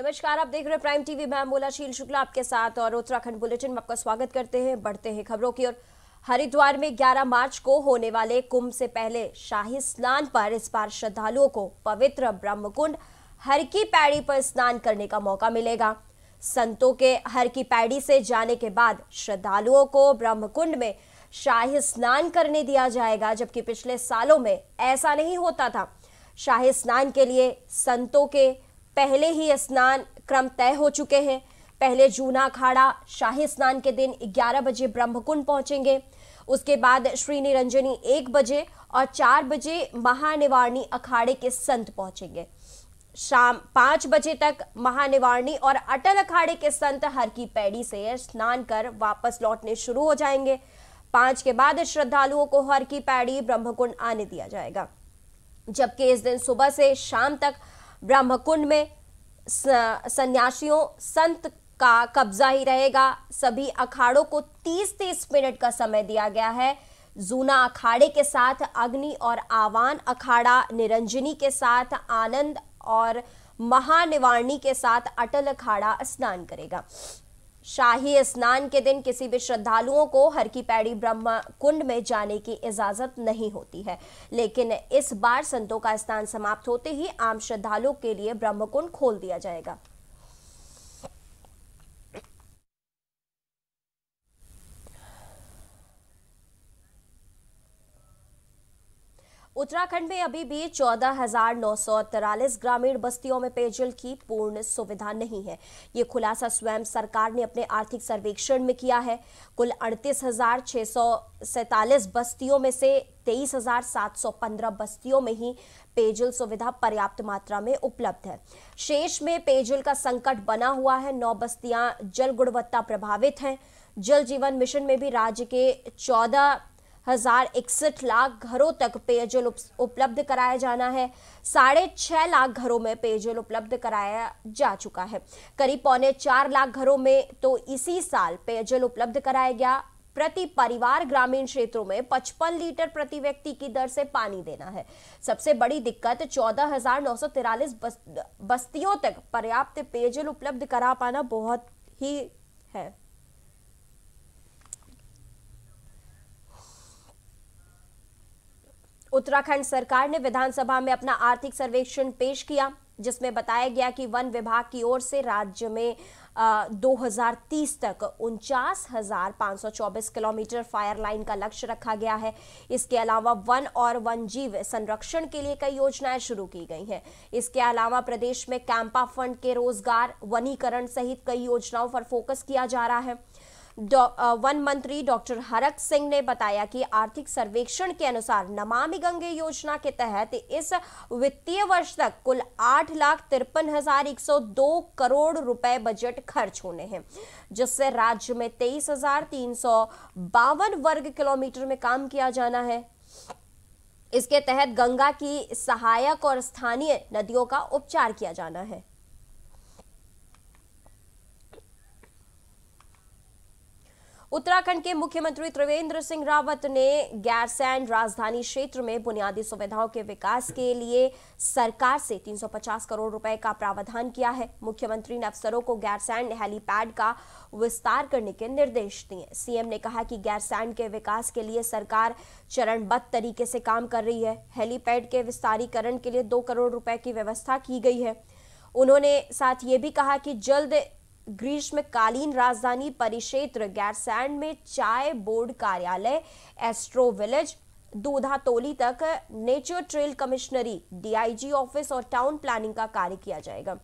नमस्कार, आप देख रहे हैं प्राइम टीवी। मैं मोला शील शुक्ला आपके साथ और उत्तराखंड बुलेटिन में आपका स्वागत करते हैं। बढ़ते हैं खबरों की ओर। हरिद्वार में 11 मार्च को होने वाले कुंभ से पहले शाही स्नान पर इस बार श्रद्धालुओं को पवित्र ब्रह्मकुंड हर की पैड़ी पर स्नान करने का मौका मिलेगा। संतों के हर की पैड़ी से जाने के बाद श्रद्धालुओं को ब्रह्मकुंड में शाही स्नान करने दिया जाएगा, जबकि पिछले सालों में ऐसा नहीं होता था। शाही स्नान के लिए संतों के पहले ही स्नान क्रम तय हो चुके हैं। पहले जूना अखाड़ा शाही स्नान के दिन 11 बजे ब्रह्मकुंड पहुंचेंगे। उसके बाद श्री निरंजनी 1 बजे और 4 बजे महानिवारणी अखाड़े के संत पहुंचेंगे। शाम 5 बजे तक महानिवारणी और अटल अखाड़े के संत हर की पैड़ी से स्नान कर वापस लौटने शुरू हो जाएंगे। 5 के बाद श्रद्धालुओं को हर की पैड़ी ब्रह्मकुंड आने दिया जाएगा, जबकि इस दिन सुबह से शाम तक ब्रह्मकुंड में सन्यासियों संत का कब्जा ही रहेगा। सभी अखाड़ों को 30-30 मिनट का समय दिया गया है। जूना अखाड़े के साथ अग्नि और आवान अखाड़ा निरंजनी के साथ आनंद और महानिवारणी के साथ अटल अखाड़ा स्नान करेगा। शाही स्नान के दिन किसी भी श्रद्धालुओं को हर की पैड़ी ब्रह्म कुंड में जाने की इजाजत नहीं होती है, लेकिन इस बार संतों का स्नान समाप्त होते ही आम श्रद्धालुओं के लिए ब्रह्मकुंड खोल दिया जाएगा। उत्तराखंड में अभी भी 14,943 ग्रामीण बस्तियों में पेयजल की पूर्ण सुविधा नहीं है। ये खुलासा स्वयं सरकार ने अपने आर्थिक सर्वेक्षण में किया है। कुल 38,647 बस्तियों में से 23,715 बस्तियों में ही पेयजल सुविधा पर्याप्त मात्रा में उपलब्ध है। शेष में पेयजल का संकट बना हुआ है। 9 बस्तियां जल गुणवत्ता प्रभावित हैं। जल जीवन मिशन में भी राज्य के 14,061 लाख घरों तक पेयजल उपलब्ध कराया जाना है। 6.5 लाख घरों में पेयजल उपलब्ध कराया जा चुका है। करीब 3.25 लाख घरों में तो इसी साल पेयजल उपलब्ध कराया गया। प्रति परिवार ग्रामीण क्षेत्रों में 55 लीटर प्रति व्यक्ति की दर से पानी देना है। सबसे बड़ी दिक्कत 14,943 बस्तियों तक पर्याप्त पेयजल उपलब्ध करा पाना बहुत ही है। उत्तराखंड सरकार ने विधानसभा में अपना आर्थिक सर्वेक्षण पेश किया, जिसमें बताया गया कि वन विभाग की ओर से राज्य में 2030 तक 49,524 किलोमीटर फायर लाइन का लक्ष्य रखा गया है। इसके अलावा वन और वन्यजीव संरक्षण के लिए कई योजनाएं शुरू की गई हैं। इसके अलावा प्रदेश में कैंपा फंड के रोजगार, वनीकरण सहित कई योजनाओं पर फोकस किया जा रहा है। वन मंत्री डॉक्टर हरक सिंह ने बताया कि आर्थिक सर्वेक्षण के अनुसार नमामि गंगे योजना के तहत इस वित्तीय वर्ष तक कुल 8,53,102 करोड़ रुपए बजट खर्च होने हैं, जिससे राज्य में 23,352 वर्ग किलोमीटर में काम किया जाना है। इसके तहत गंगा की सहायक और स्थानीय नदियों का उपचार किया जाना है। उत्तराखंड के मुख्यमंत्री त्रिवेंद्र सिंह रावत ने गैरसैंण राजधानी क्षेत्र में बुनियादी सुविधाओं के विकास के लिए सरकार से 350 करोड़ रुपए का प्रावधान किया है। मुख्यमंत्री ने अफसरों को गैरसैंण हेलीपैड का विस्तार करने के निर्देश दिए। सीएम ने कहा कि गैरसैंण के विकास के लिए सरकार चरणबद्ध तरीके से काम कर रही है। हेलीपैड के विस्तारीकरण के लिए 2 करोड़ रुपए की व्यवस्था की गई है। उन्होंने साथ ये भी कहा कि जल्द ग्रीष्मकालीन राजधानी परिक्षेत्र गैरसैंण में चाय बोर्ड कार्यालय, एस्ट्रो विलेज, दूधातोली तक नेचर ट्रेल कमिश्नरी, डीआईजी ऑफिस और टाउन प्लानिंग का कार्य किया जाएगा।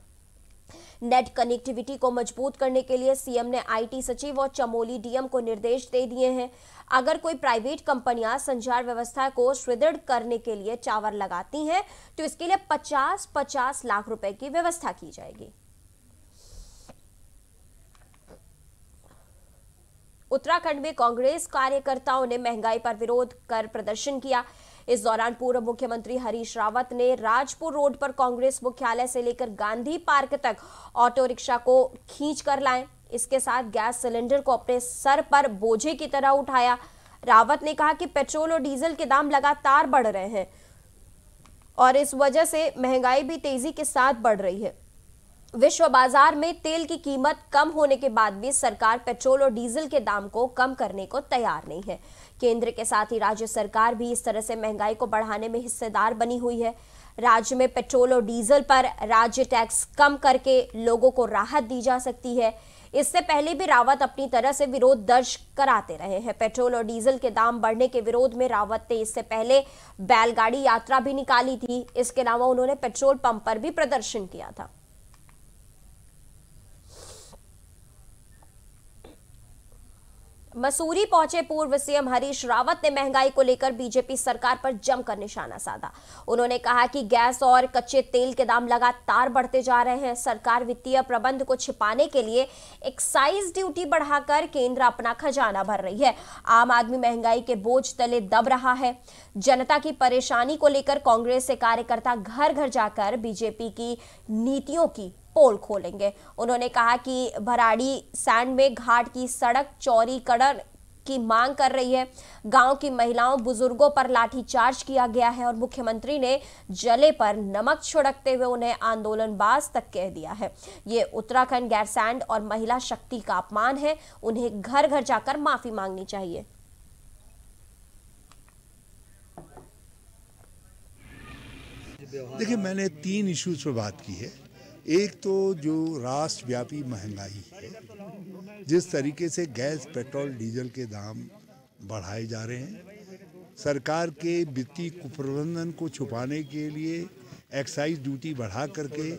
नेट कनेक्टिविटी को मजबूत करने के लिए सीएम ने आईटी सचिव और चमोली डीएम को निर्देश दे दिए हैं। अगर कोई प्राइवेट कंपनियां संचार व्यवस्था को सुदृढ़ करने के लिए टावर लगाती हैं तो इसके लिए 50-50 लाख रुपए की व्यवस्था की जाएगी। उत्तराखंड में कांग्रेस कार्यकर्ताओं ने महंगाई पर विरोध कर प्रदर्शन किया। इस दौरान पूर्व मुख्यमंत्री हरीश रावत ने राजपुर रोड पर कांग्रेस मुख्यालय से लेकर गांधी पार्क तक ऑटो रिक्शा को खींच कर लाए। इसके साथ गैस सिलेंडर को अपने सर पर बोझे की तरह उठाया। रावत ने कहा कि पेट्रोल और डीजल के दाम लगातार बढ़ रहे हैं और इस वजह से महंगाई भी तेजी के साथ बढ़ रही है। विश्व बाजार में तेल की कीमत कम होने के बाद भी सरकार पेट्रोल और डीजल के दाम को कम करने को तैयार नहीं है। केंद्र के साथ ही राज्य सरकार भी इस तरह से महंगाई को बढ़ाने में हिस्सेदार बनी हुई है। राज्य में पेट्रोल और डीजल पर राज्य टैक्स कम करके लोगों को राहत दी जा सकती है। इससे पहले भी रावत अपनी तरह से विरोध दर्ज कराते रहे हैं। पेट्रोल और डीजल के दाम बढ़ने के विरोध में रावत ने इससे पहले बैलगाड़ी यात्रा भी निकाली थी। इसके अलावा उन्होंने पेट्रोल पंप पर भी प्रदर्शन किया था। मसूरी पहुंचे पूर्व सीएम हरीश रावत ने महंगाई को लेकर बीजेपी सरकार पर जमकर निशाना साधा। उन्होंने कहा कि गैस और कच्चे तेल के दाम लगातार बढ़ते जा रहे हैं। सरकार वित्तीय प्रबंध को छिपाने के लिए एक्साइज ड्यूटी बढ़ाकर केंद्र अपना खजाना भर रही है। आम आदमी महंगाई के बोझ तले दब रहा है। जनता की परेशानी को लेकर कांग्रेस से कार्यकर्ता घर घर जाकर बीजेपी की नीतियों की पोल खोलेंगे। उन्होंने कहा कि भराड़ी सैंड में घाट की सड़क चौड़ीकरण की मांग कर रही है। गांव की महिलाओं बुजुर्गों पर लाठीचार्ज किया गया है और मुख्यमंत्री ने जले पर नमक छिड़कते हुए उन्हें आंदोलनबाज तक कह दिया है। ये उत्तराखंड गैरसैंड और महिला शक्ति का अपमान है। उन्हें घर घर जाकर माफी मांगनी चाहिए। देखिए, मैंने 3 इश्यूज पर बात की है। एक तो जो राष्ट्रव्यापी महंगाई है, जिस तरीके से गैस, पेट्रोल, डीजल के दाम बढ़ाए जा रहे हैं, सरकार के वित्तीय कुप्रबंधन को छुपाने के लिए एक्साइज ड्यूटी बढ़ा करके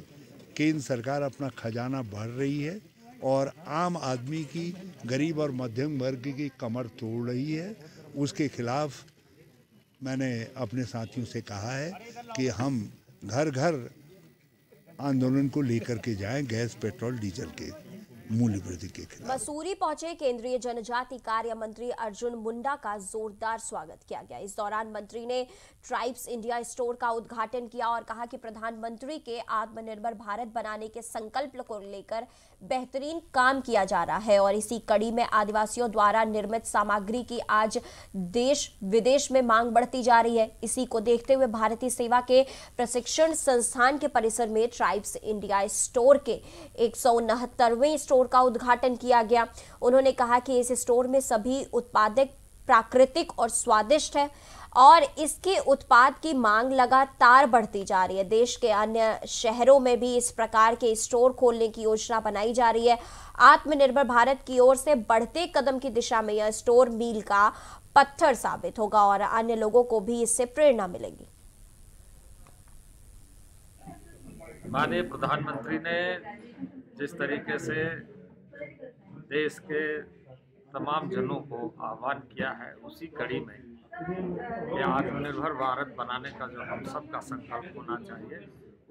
केंद्र सरकार अपना खजाना भर रही है और आम आदमी की, गरीब और मध्यम वर्ग की कमर तोड़ रही है। उसके खिलाफ मैंने अपने साथियों से कहा है कि हम घर घर आंदोलन को लेकर के जाएं गैस, पेट्रोल, डीजल के मूल्य वृद्धि के खिलाफ। मसूरी पहुंचे केंद्रीय जनजाति कार्य मंत्री अर्जुन मुंडा का जोरदार स्वागत किया गया। इस दौरान मंत्री ने ट्राइब्स इंडिया स्टोर का उद्घाटन किया और कहा कि प्रधानमंत्री के आत्मनिर्भर भारत बनाने के संकल्प को लेकर बेहतरीन काम किया जा रहा है और इसी कड़ी में आदिवासियों द्वारा निर्मित सामग्री की आज देश विदेश में मांग बढ़ती जा रही है। इसी को देखते हुए भारतीय सेवा के प्रशिक्षण संस्थान के परिसर में ट्राइब्स इंडिया स्टोर के 169वें स्टोर का उद्घाटन किया गया। उन्होंने कहा कि इस स्टोर में सभी उत्पादक प्राकृतिक और स्वादिष्ट है और इसके उत्पाद की मांग लगातार बढ़ती जा रही है। देश के अन्य शहरों में भी इस प्रकार के स्टोर खोलने की योजना बनाई जा रही है। आत्मनिर्भर भारत की ओर से बढ़ते कदम की दिशा में यह स्टोर मील का पत्थर साबित होगा और अन्य लोगों को भी इससे प्रेरणा मिलेगी। माननीय प्रधानमंत्री ने जिस तरीके से देश के तमाम जनों को आह्वान किया है, उसी कड़ी में कि आत्मनिर्भर भारत बनाने का जो हम सबका संकल्प होना चाहिए,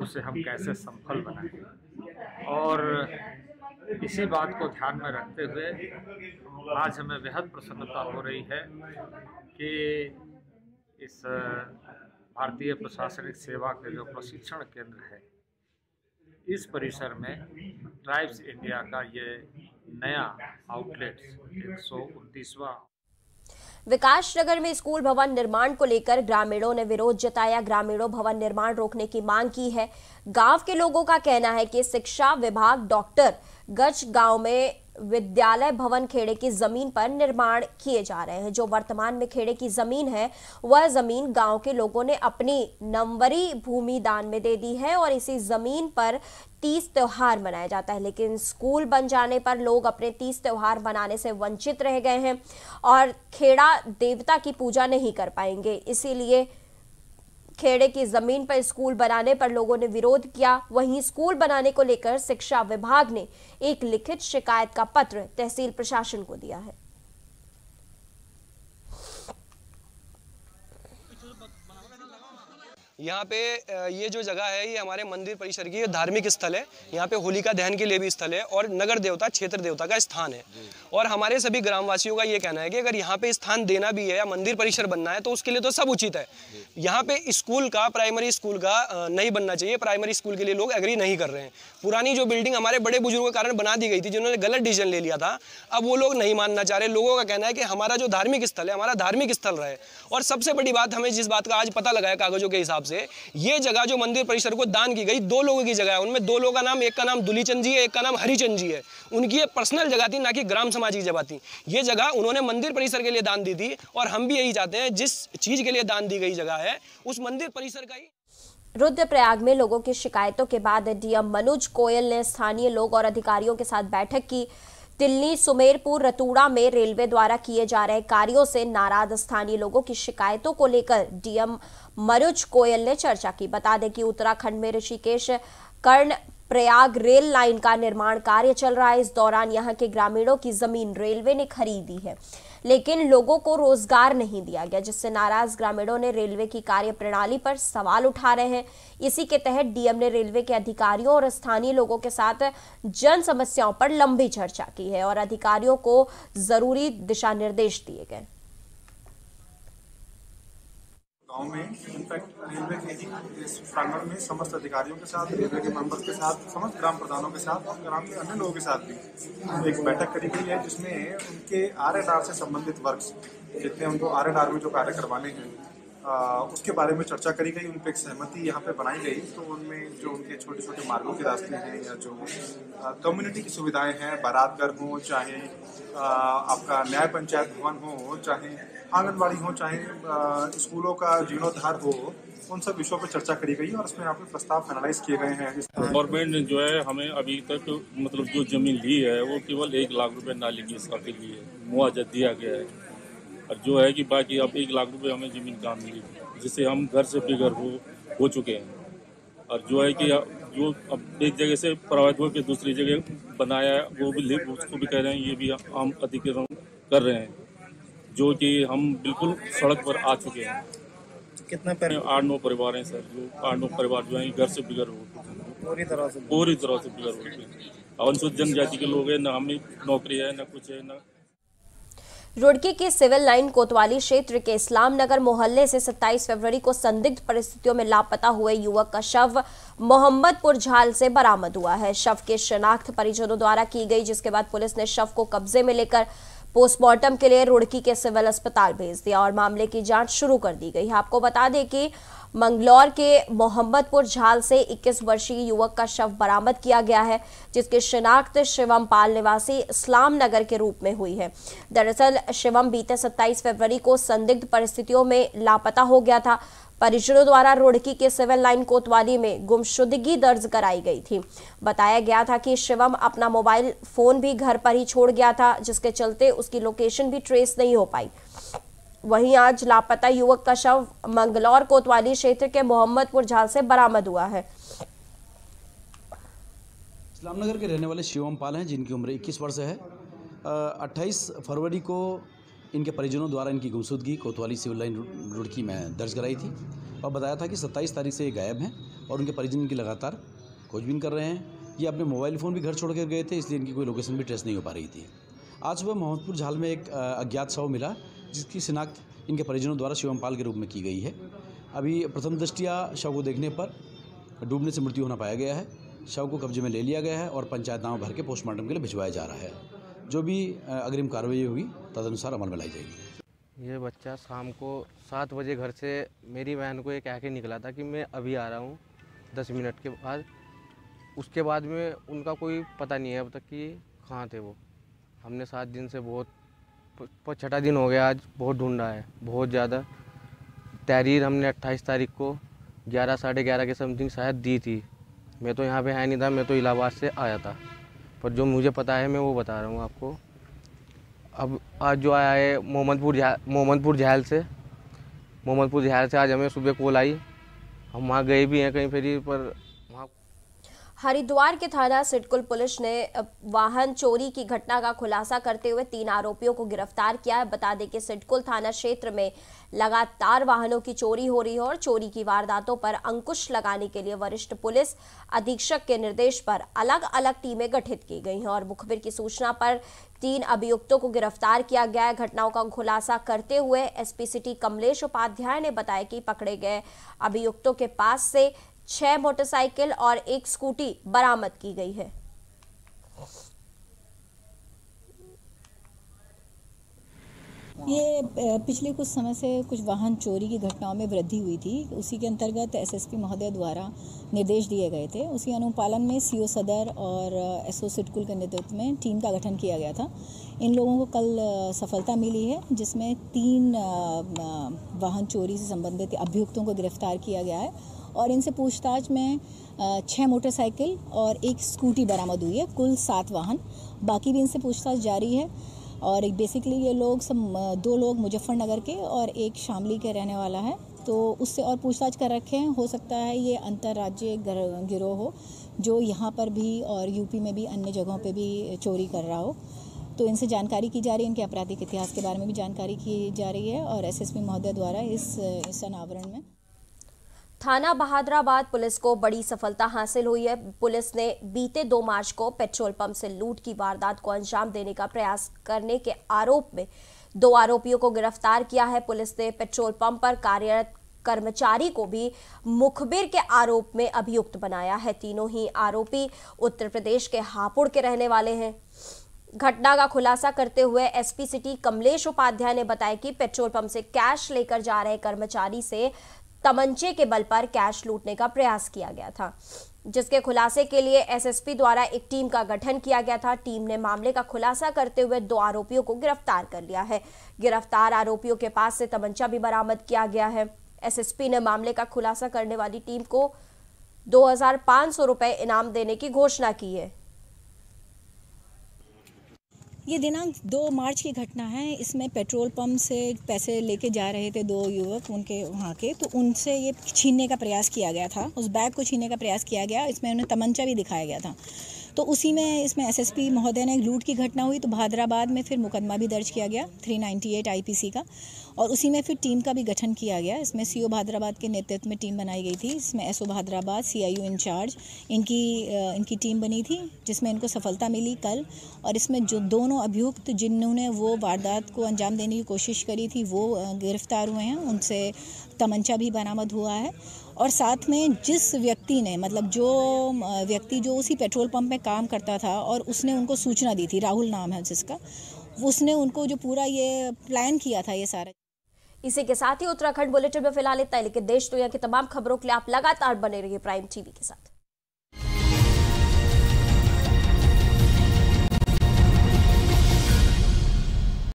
उसे हम कैसे सफल बनाएं। और इसी बात को ध्यान में रखते हुए आज हमें बेहद प्रसन्नता हो रही है कि इस भारतीय प्रशासनिक सेवा के जो प्रशिक्षण केंद्र है, इस परिसर में ट्राइब्स इंडिया का ये नया आउटलेट 129वां। विकास नगर में स्कूल भवन निर्माण को लेकर ग्रामीणों ने विरोध जताया। ग्रामीणों भवन निर्माण रोकने की मांग की है। गांव के लोगों का कहना है कि शिक्षा विभाग डॉक्टर गज गांव में विद्यालय भवन खेड़े की जमीन पर निर्माण किए जा रहे हैं। जो वर्तमान में खेड़े की जमीन है, वह जमीन गांव के लोगों ने अपनी नंबरी भूमि दान में दे दी है और इसी जमीन पर 30 त्योहार मनाया जाता है। लेकिन स्कूल बन जाने पर लोग अपने 30 त्योहार मनाने से वंचित रह गए हैं और खेड़ा देवता की पूजा नहीं कर पाएंगे। इसीलिए खेड़े की जमीन पर स्कूल बनाने पर लोगों ने विरोध किया। वहीं स्कूल बनाने को लेकर शिक्षा विभाग ने एक लिखित शिकायत का पत्र तहसील प्रशासन को दिया है। यहाँ पे ये जो जगह है, ये हमारे मंदिर परिसर की धार्मिक स्थल है। यहाँ पे होलिका दहन के लिए भी स्थल है और नगर देवता, क्षेत्र देवता का स्थान है। और हमारे सभी ग्रामवासियों का ये कहना है कि अगर यहाँ पे स्थान देना भी है या मंदिर परिसर बनना है तो उसके लिए तो सब उचित है। यहाँ पे स्कूल का, प्राइमरी स्कूल का नहीं बनना चाहिए। प्राइमरी स्कूल के लिए लोग एग्री नहीं कर रहे हैं। पुरानी जो बिल्डिंग हमारे बड़े बुजुर्गों के कारण बना दी गई थी, जिन्होंने गलत डिसीजन ले लिया था, अब वो लोग नहीं मानना चाह रहे। लोगों का कहना है कि हमारा जो धार्मिक स्थल है, हमारा धार्मिक स्थल रहे। और सबसे बड़ी बात, हमें जिस बात का आज पता लगा है कागजों के हिसाब से ये जगह जो मंदिर परिसर को दान की गई 2 लोगों की जगह है। उनमें 2 लोगों का नाम, एक का नाम दुलीचंद जी है, एक का नाम हरिचंद जी है। उनकी ये पर्सनल जगह थी, ना कि ग्राम समाज की जगह थी। ये जगह उन्होंने मंदिर परिसर के लिए दान दी थी और हम भी यही चाहते हैं जिस चीज के लिए दान दी गई जगह है उस मंदिर परिसर का ही। रुद्रप्रयाग में लोगों की शिकायतों के बाद डीएम मनोज गोयल ने स्थानीय लोग और अधिकारियों के साथ बैठक की। तिल्ली, सुमेरपुर, रतूड़ा में रेलवे द्वारा किए जा रहे कार्यों से नाराज स्थानीय लोगों की शिकायतों को लेकर डीएम मनोज गोयल ने चर्चा की। बता दें कि उत्तराखंड में ऋषिकेश कर्ण प्रयाग रेल लाइन का निर्माण कार्य चल रहा है। इस दौरान यहां के ग्रामीणों की जमीन रेलवे ने खरीदी है, लेकिन लोगों को रोजगार नहीं दिया गया, जिससे नाराज ग्रामीणों ने रेलवे की कार्य प्रणाली पर सवाल उठा रहे हैं। इसी के तहत डीएम ने रेलवे के अधिकारियों और स्थानीय लोगों के साथ जन समस्याओं पर लंबी चर्चा की है और अधिकारियों को जरूरी दिशा निर्देश दिए गए। गाँव में इनफैक्ट रेलवे के इस प्रांगण में समस्त अधिकारियों के साथ, रेलवे के मेंबर्स के साथ, समस्त ग्राम प्रधानों के साथ और ग्राम के अन्य लोगों के साथ भी एक बैठक करी गई है, जिसमें उनके आरएनआर से संबंधित वर्क्स जितने उनको आरएनआर में जो कार्य करवाने हैं उसके बारे में चर्चा करी गई। उन पर एक सहमति यहाँ पे बनाई गई। तो उनमें जो उनके छोटे छोटे मार्गों के रास्ते हैं या जो कम्युनिटी की सुविधाएं हैं, बारात घर हो, चाहे आपका न्याय पंचायत भवन हो, चाहे आंगनबाड़ी हो, चाहे स्कूलों का जीर्णोद्धार हो, उन सब विषयों पर चर्चा करी गई और उसमें यहाँ पे प्रस्ताव फाइनलाइज किए गए हैं। गवर्नमेंट ने जो है हमें अभी तक मतलब जो जमीन ली है वो केवल 1 लाख रुपए नाली की हिसाब से ली है, मुआवजा दिया गया है। और जो है कि बाकी अब 1 लाख रुपए हमें जमीन काम मिली, जिससे हम घर से बेघर हो चुके हैं। और जो है कि जो अब एक जगह से प्रभावित होकर दूसरी जगह बनाया है वो भी उसको भी कह रहे हैं, ये भी हम अधिग्रहण कर रहे हैं, जो कि हम बिल्कुल सड़क पर आ चुके हैं। कितना 8-9 परिवार हैं सर, जो 8-9 परिवार जो है घर से बिगड़ हो पूरी तरह से बिगड़ हो चुके। अनुसूचित जनजाति के लोग हैं, ना हमें नौकरी है, ना कुछ है, ना। रुड़की की सिविल लाइन कोतवाली क्षेत्र के इस्लाम नगर मोहल्ले से 27 फरवरी को संदिग्ध परिस्थितियों में लापता हुए युवक का शव मोहम्मदपुर झाल से बरामद हुआ है। शव की शिनाख्त परिजनों द्वारा की गई, जिसके बाद पुलिस ने शव को कब्जे में लेकर पोस्टमार्टम के लिए रुड़की के सिविल अस्पताल भेज दिया और मामले की जांच शुरू कर दी गई। आपको बता दें कि मंगलौर के मोहम्मदपुर झाल से 21 वर्षीय युवक का शव बरामद किया गया है, जिसकी शिनाख्त शिवम पाल निवासी इस्लाम नगर के रूप में हुई है। दरअसल शिवम बीते 27 फरवरी को संदिग्ध परिस्थितियों में लापता हो गया था। परिजनों द्वारा रुड़की के सिविल लाइन कोतवाली में गुमशुदगी दर्ज कराई गई थी। बताया गया था कि शिवम अपना मोबाइल फोन भी घर पर ही छोड़ गया था, जिसके चलते उसकी लोकेशन भी ट्रेस नहीं हो पाई। वहीं आज लापता युवक का शव मंगलौर कोतवाली क्षेत्र के मोहम्मदपुर झाल से बरामद हुआ है। इस्लामनगर के रहने वाले शिवम पाल हैं, जिनकी उम्र 21 वर्ष है। 28 फरवरी को इनके परिजनों द्वारा इनकी गुमशुदगी कोतवाली सिविल लाइन रुड़की में दर्ज कराई थी और बताया था कि 27 तारीख से ये गायब हैं और उनके परिजन इनकी लगातार खोजबीन कर रहे हैं। ये अपने मोबाइल फ़ोन भी घर छोड़ कर गए थे, इसलिए इनकी कोई लोकेशन भी ट्रेस नहीं हो पा रही थी। आज सुबह मोहम्मदपुर झाल में एक अज्ञात शव मिला, जिसकी शिनाख्त इनके परिजनों द्वारा शिवम पाल के रूप में की गई है। अभी प्रथम दृष्टया शव को देखने पर डूबने से मृत्यु होना पाया गया है। शव को कब्जे में ले लिया गया है और पंचायतनामा भर के पोस्टमार्टम के लिए भिजवाया जा रहा है। जो भी अग्रिम कार्रवाई होगी तदनुसार अमल में लाई जाएगी। ये बच्चा शाम को 7 बजे घर से मेरी बहन को ये कह के निकला था कि मैं अभी आ रहा हूँ 10 मिनट के बाद। उसके बाद में उनका कोई पता नहीं है अब तक कि कहाँ थे वो। हमने 7 दिन से बहुत 6ठा दिन हो गया आज, बहुत ढूंढा है, बहुत ज़्यादा। तहरीर हमने 28 तारीख को 11 साढ़े 11 के समथिंग शायद दी थी। मैं तो यहाँ पे है नहीं था, मैं तो इलाहाबाद से आया था, पर जो मुझे पता है मैं वो बता रहा हूँ आपको। अब आज जो आया है मोहम्मदपुर झाल से आज हमें सुबह कॉल आई। हम वहाँ गए भी हैं कहीं फिर, पर वहाँ हरिद्वार के थाना सिडकुल पुलिस ने वाहन चोरी की घटना का खुलासा करते हुए 3 आरोपियों को गिरफ्तार किया है। बता दें कि सिडकुल थाना क्षेत्र में लगातार वाहनों की चोरी हो रही है और चोरी की वारदातों पर अंकुश लगाने के लिए वरिष्ठ पुलिस अधीक्षक के निर्देश पर अलग अलग टीमें गठित की गई हैं और मुखबिर की सूचना पर 3 अभियुक्तों को गिरफ्तार किया गया है। घटनाओं का खुलासा करते हुए एसपी सिटी कमलेश उपाध्याय ने बताया कि पकड़े गए अभियुक्तों के पास से 6 मोटरसाइकिल और 1 स्कूटी बरामद की गई है। ये पिछले कुछ समय से कुछ वाहन चोरी की घटनाओं में वृद्धि हुई थी। उसी के अंतर्गत एसएसपी महोदय द्वारा निर्देश दिए गए थे। उसी अनुपालन में सीओ सदर और एसओ सिडकुल के नेतृत्व में टीम का गठन किया गया था। इन लोगों को कल सफलता मिली है, जिसमें 3 वाहन चोरी से संबंधित अभियुक्तों को गिरफ्तार किया गया है और इनसे पूछताछ में 6 मोटरसाइकिल और 1 स्कूटी बरामद हुई है। कुल 7 वाहन, बाकी भी इनसे पूछताछ जारी है। और एक बेसिकली ये लोग सब 2 लोग मुजफ्फरनगर के और 1 शामली के रहने वाला है, तो उससे और पूछताछ कर रखे हैं। हो सकता है ये अंतर्राज्यीय गिरोह हो जो यहाँ पर भी और यूपी में भी अन्य जगहों पे भी चोरी कर रहा हो। तो इनसे जानकारी की जा रही है, इनके आपराधिक इतिहास के बारे में भी जानकारी की जा रही है और एसएसपी महोदय द्वारा इस अनावरण में थाना बहादुराबाद पुलिस को बड़ी सफलता हासिल हुई है। पुलिस ने बीते 2 मार्च को पेट्रोल पंप से लूट की वारदात को अंजाम देने का प्रयास करने के आरोप में 2 आरोपियों को गिरफ्तार किया है। पुलिस ने पेट्रोल पंप पर कार्यरत कर्मचारी को भी मुखबिर के आरोप में अभियुक्त बनाया है। तीनों ही आरोपी उत्तर प्रदेश के हापुड़ के रहने वाले हैं। घटना का खुलासा करते हुए एसपी सिटी कमलेश उपाध्याय ने बताया कि पेट्रोल पंप से कैश लेकर जा रहे कर्मचारी से तमंचे के बल पर कैश लूटने का प्रयास किया गया था, जिसके खुलासे के लिए एसएसपी द्वारा एक टीम का गठन किया गया था। टीम ने मामले का खुलासा करते हुए 2 आरोपियों को गिरफ्तार कर लिया है। गिरफ्तार आरोपियों के पास से तमंचा भी बरामद किया गया है। एसएसपी ने मामले का खुलासा करने वाली टीम को 2500 रुपए इनाम देने की घोषणा की है। ये दिनांक 2 मार्च की घटना है। इसमें पेट्रोल पंप से पैसे लेके जा रहे थे 2 युवक उनके वहाँ के, तो उनसे ये छीनने का प्रयास किया गया था। उस बैग को छीनने का प्रयास किया गया। इसमें उन्हें तमंचा भी दिखाया गया था। तो उसी में इसमें एसएसपी महोदय ने लूट की घटना हुई तो बहादुराबाद में फिर मुकदमा भी दर्ज किया गया 398 आईपीसी का, और उसी में फिर टीम का भी गठन किया गया। इसमें सीओ बहादुराबाद के नेतृत्व में टीम बनाई गई थी। इसमें एसओ बहादुराबाद, सीआईयू इंचार्ज, इनकी टीम बनी थी, जिसमें इनको सफलता मिली कल। और इसमें जो दोनों अभियुक्त जिन्होंने वो वारदात को अंजाम देने की कोशिश करी थी वो गिरफ्तार हुए हैं। उनसे तमंचा भी बरामद हुआ है। और साथ में जिस व्यक्ति ने जो व्यक्ति जो उसी पेट्रोल पंप में काम करता था और उसने उनको सूचना दी थी, राहुल नाम है जिसका, उसने उनको जो पूरा ये प्लान किया था ये सारा। इसी के साथ ही उत्तराखंड बुलेटिन में फिलहाल इतना ही, लेकिन देश दुनिया की तमाम खबरों के लिए आप लगातार बने रहिए प्राइम टीवी के साथ।